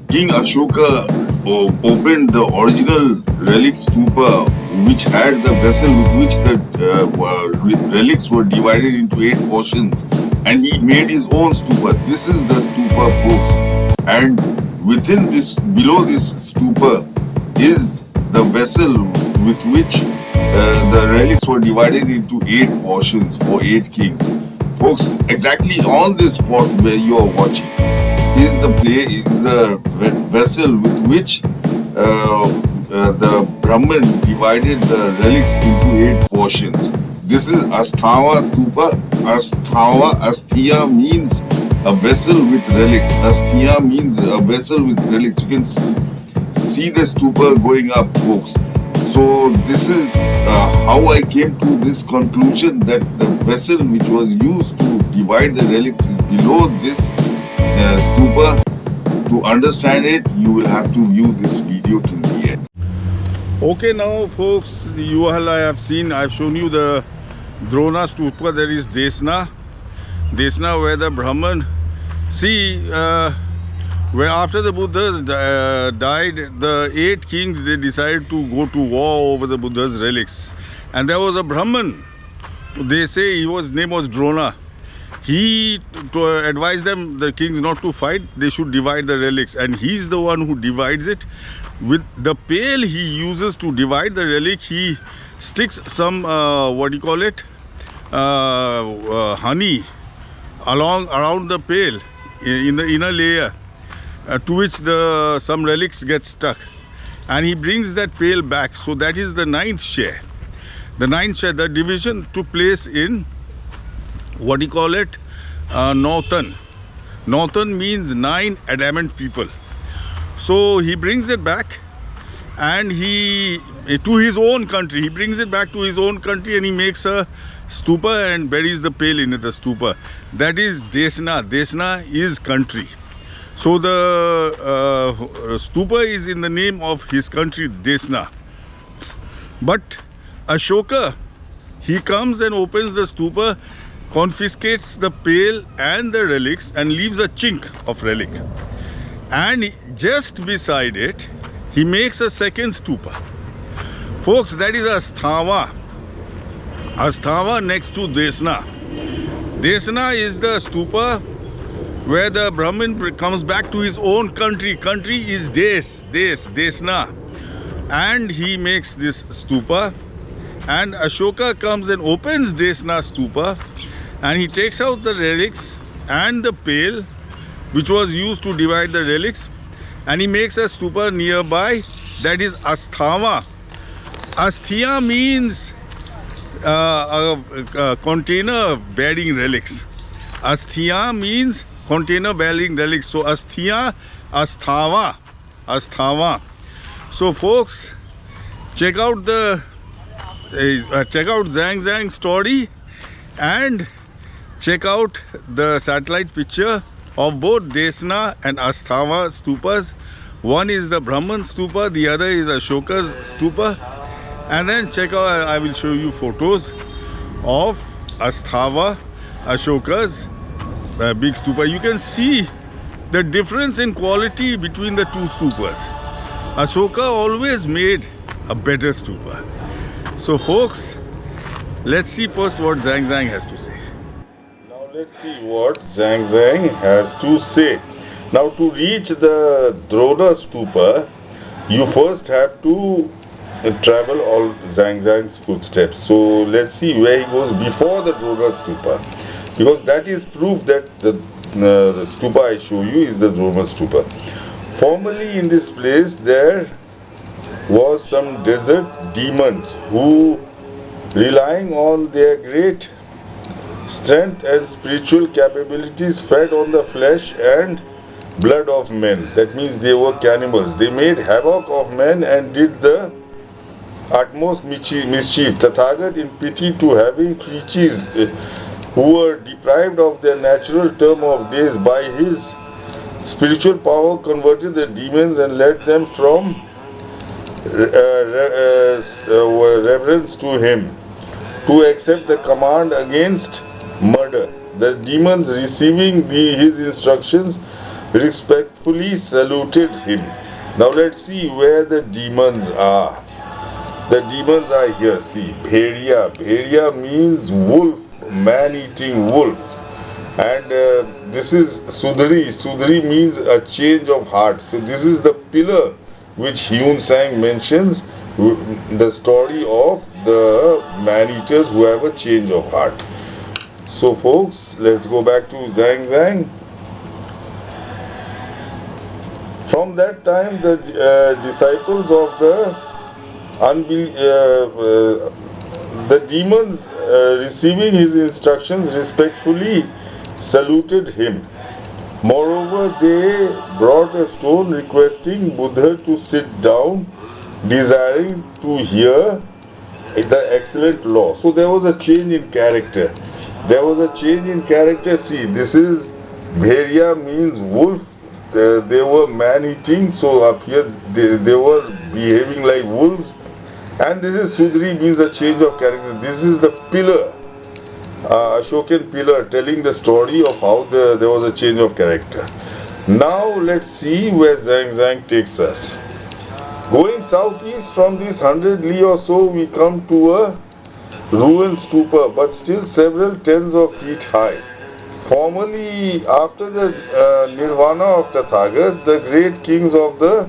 King Ashoka opened the original relic stupa, which had the vessel with which the relics were divided into 8 portions, and he made his own stupa. This is the stupa, folks, and within this, below this stupa, is the vessel with which the relics were divided into 8 portions for 8 kings. Folks, exactly on this spot where you are watching is the vessel with which the Brahman divided the relics into 8 portions. This is Asthawa Stupa. Asthya means a vessel with relics. Asthya means a vessel with relics. You can see the stupa going up, folks. So this is how I came to this conclusion that the vessel which was used to divide the relics is below this stupa. To understand it, you will have to view this video till the end. Okay, now folks, you all I have seen, I've shown you the Drona stupa. There is Desna where the Brahman, where after the Buddhas died, the 8 kings, they decided to go to war over the Buddha's relics. And there was a Brahman, they say his name was Drona. He advised them, the kings, not to fight, they should divide the relics. And he's the one who divides it. With the pail he uses to divide the relic, he sticks some, honey around the pail in the inner layer, to which some relics get stuck, and he brings that pail back. So that is the 9th share. The 9th share, the division took place in Northern. Northern means 9 adamant people. So he brings it back, and to his own country. He brings it back to his own country, and he makes a stupa and buries the pail in the stupa. That is Desna. Desna is country. So the stupa is in the name of his country, Desna. But Ashoka, he comes and opens the stupa, confiscates the pail and the relics, and leaves a chink of relic. And just beside it, he makes a second stupa. Folks, that is Asthawa. Asthawa next to Desna. Desna is the stupa where the Brahmin comes back to his own country. Country is Desna. And he makes this stupa. And Ashoka comes and opens Desna stupa, and he takes out the relics and the pail which was used to divide the relics, and he makes a stupa nearby, that is Asthawa. Asthya means a container bearing relics. Asthya means container bearing relics. So Asthya, Asthawa. So folks, check out Zhang's story, and check out the satellite picture of both Desna and Asthawa stupas. One is the Brahman stupa, the other is Ashoka's stupa. And then check out, I will show you photos of Asthawa, Ashoka's big stupa. You can see the difference in quality between the 2 stupas. Asoka always made a better stupa. So folks, let's see first what Zhang has to say. Now let's see what Zhang has to say. Now to reach the Drona stupa, you first have to travel all Zhang's footsteps. So let's see where he goes before the Drona stupa, because that is proof that the stupa I show you is the Drona stupa. Formerly in this place there was some desert demons who, relying on their great strength and spiritual capabilities, fed on the flesh and blood of men. That means they were cannibals. They made havoc of men and did the utmost mischief. Tathagat, in pity to having creatures who were deprived of their natural term of days, by his spiritual power converted the demons and led them from reverence to him to accept the command against murder. The demons, receiving his instructions, respectfully saluted him. Now let's see where the demons are. The demons are here. See, Bhediya. Bhediya means wolf, man-eating wolf. And this is Sudri. Sudri means a change of heart. So this is the pillar which Huen Tsang mentions, the story of the man-eaters who have a change of heart. So folks, let's go back to Zhang Zhang. From that time, the disciples of the demons receiving his instructions respectfully saluted him. Moreover, they brought a stone requesting Buddha to sit down, desiring to hear the excellent law. So there was a change in character. There was a change in character. See, this is Bhediya means wolf. They were man-eating, so up here they were behaving like wolves. And this is Sudri means a change of character. This is the pillar, Ashokan pillar, telling the story of how there was a change of character. Now let's see where Zhang Zhang takes us. Going southeast from this 100 li or so, we come to a ruined stupa, but still several tens of feet high. Formerly, after the nirvana of Tathagat, the great kings of the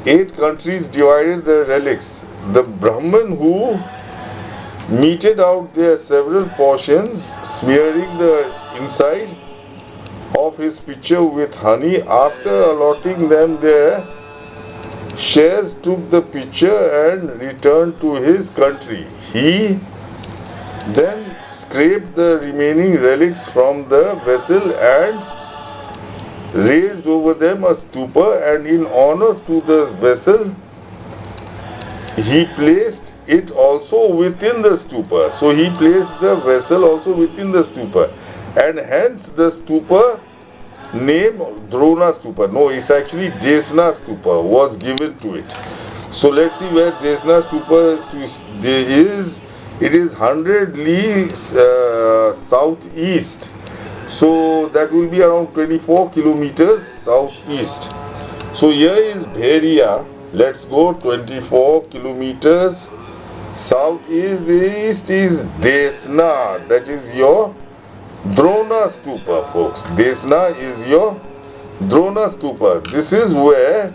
8 countries divided the relics. The Brahman who meted out their several portions, smearing the inside of his pitcher with honey, after allotting them their shares, took the pitcher and returned to his country. He then scraped the remaining relics from the vessel and raised over them a stupa, and in honor to the vessel he placed it also within the stupa. So he placed the vessel also within the stupa, and hence the stupa name Drona stupa. No, it's actually Desna stupa was given to it. So let's see where Desna stupa is. It is 100 li southeast. So that will be around 24 kilometers southeast. So here is Bhediya. Let's go 24 kilometers southeast is Desna. That is your Drona stupa, folks. Desna is your Drona stupa. This is where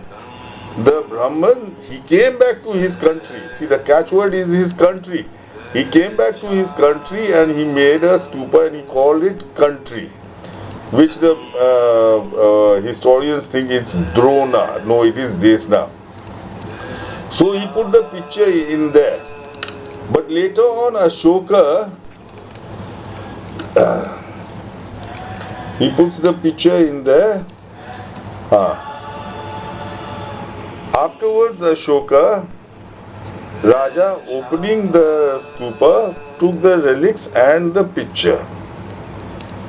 the Brahman, he came back to his country. See, the catchword is his country. He came back to his country and he made a stupa and he called it country, which the historians think it's Drona. No, it is Desna. So he put the picture in there. But later on, Ashoka, he puts the picture in there. Afterwards, Asoka Raja, opening the stupa, took the relics and the picture,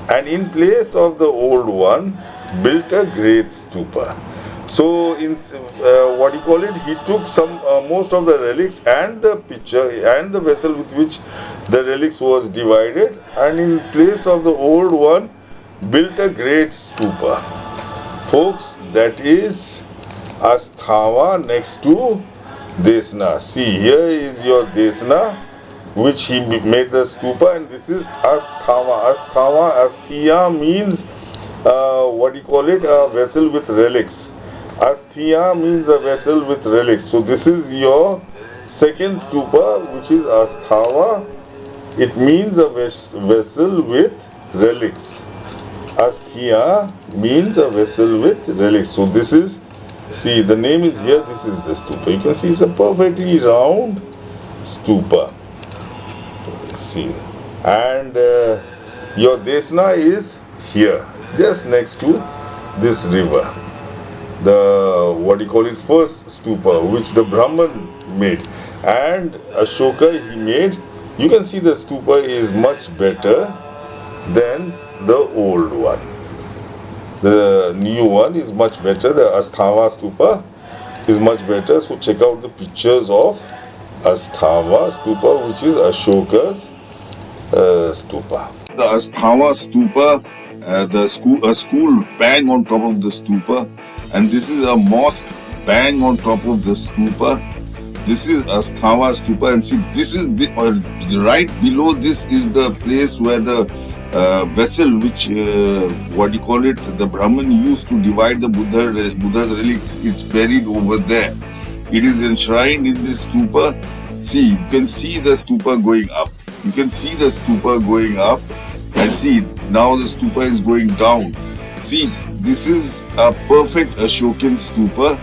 and in place of the old one, built a great stupa. So, in what you call it, he took most of the relics and the picture and the vessel with which the relics was divided, and in place of the old one, built a great stupa. Folks, that is Asthawan next to Desna. See, here is your Desna, which he made the stupa, and this is Asthawa. Asthia means what you call it, a vessel with relics. Asthia means a vessel with relics. So this is your second stupa, which is Asthawa. It means a vessel with relics. Asthia means a vessel with relics. So this is, see, the name is here, this is the stupa. You can see it's a perfectly round stupa. See, and your Desna is here, just next to this river. The, what do you call it, first stupa, which the Brahman made, and Ashoka he made. You can see the stupa is much better than the old one. The new one is much better. The Asthawa stupa is much better. So check out the pictures of Asthawa stupa, which is Ashoka's stupa. The Asthawa stupa a school bang on top of the stupa, and this is a mosque bang on top of the stupa. This is Asthawa stupa, and see, this is right below this is the place where the vessel, which the Brahman used to divide the Buddha's relics. It's buried over there. It is enshrined in this stupa. See, you can see the stupa going up. You can see the stupa going up, and see, now the stupa is going down. See, this is a perfect Ashokan stupa,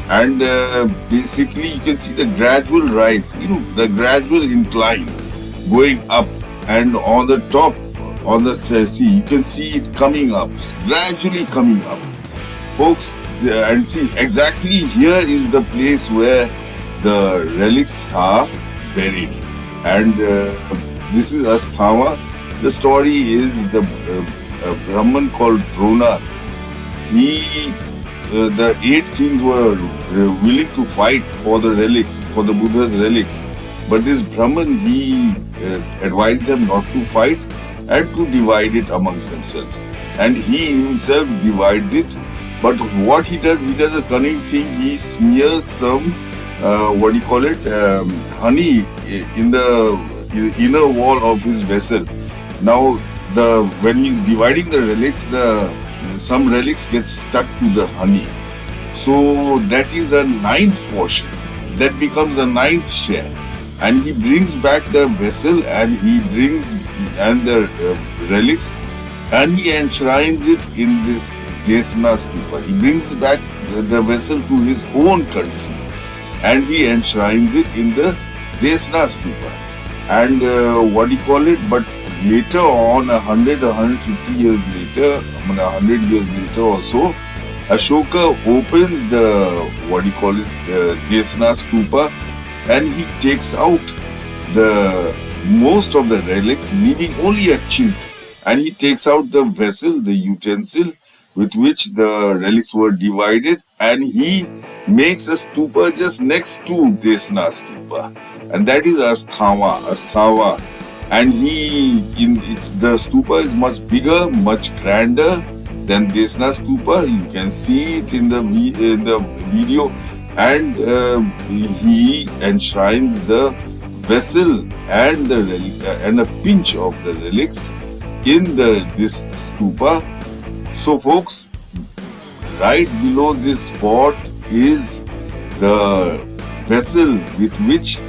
and basically you can see the gradual rise, the gradual incline going up, and on the top, see, you can see it coming up, gradually coming up. Folks, and see, exactly here is the place where the relics are buried. And this is Asthawa. The story is the Brahman called Drona. The 8 kings were willing to fight for the relics, for the Buddha's relics. But this Brahman, he advised them not to fight and to divide it amongst themselves. And he himself divides it. But what he does a cunning thing. He smears some, honey in the inner wall of his vessel. Now, when he's dividing the relics, some relics get stuck to the honey. So that is a 9th portion. That becomes a 9th share. And he brings back the vessel, and the relics, and he enshrines it in this Desna stupa. He brings back the vessel to his own country, and he enshrines it in the Desna stupa. And but later on, 100 or 150 years later, 100 years later or so, Ashoka opens the Desna stupa, and he takes out most of the relics, leaving only a chink. And he takes out the vessel, the utensil with which the relics were divided, and he makes a stupa just next to Desna stupa, and that is Asthawa. And the stupa is much bigger, much grander than Desna stupa. You can see it in the video, and he enshrines the vessel and the relic and a pinch of the relics in this stupa. So, folks, right below this spot is the vessel with which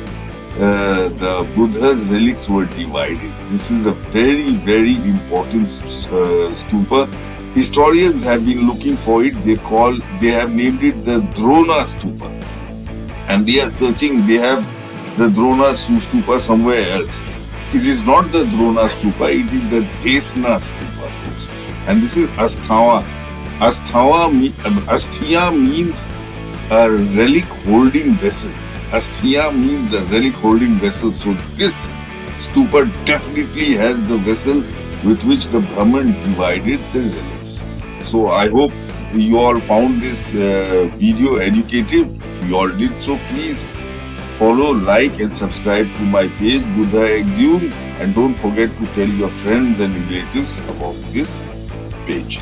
the Buddha's relics were divided. This is a very, very important stupa. Historians have been looking for it. They have named it the Drona stupa, and they are searching. They have the Drona stupa somewhere else. It is not the Drona stupa. It is the Desna stupa, folks. And this is Asthawa. Asthya means a relic holding vessel. Asthya means a relic holding vessel. So this stupa definitely has the vessel with which the Brahman divided the relics. So I hope you all found this video educative. If you all did so, please follow, like and subscribe to my page Buddha Exhumed, and don't forget to tell your friends and relatives about this page.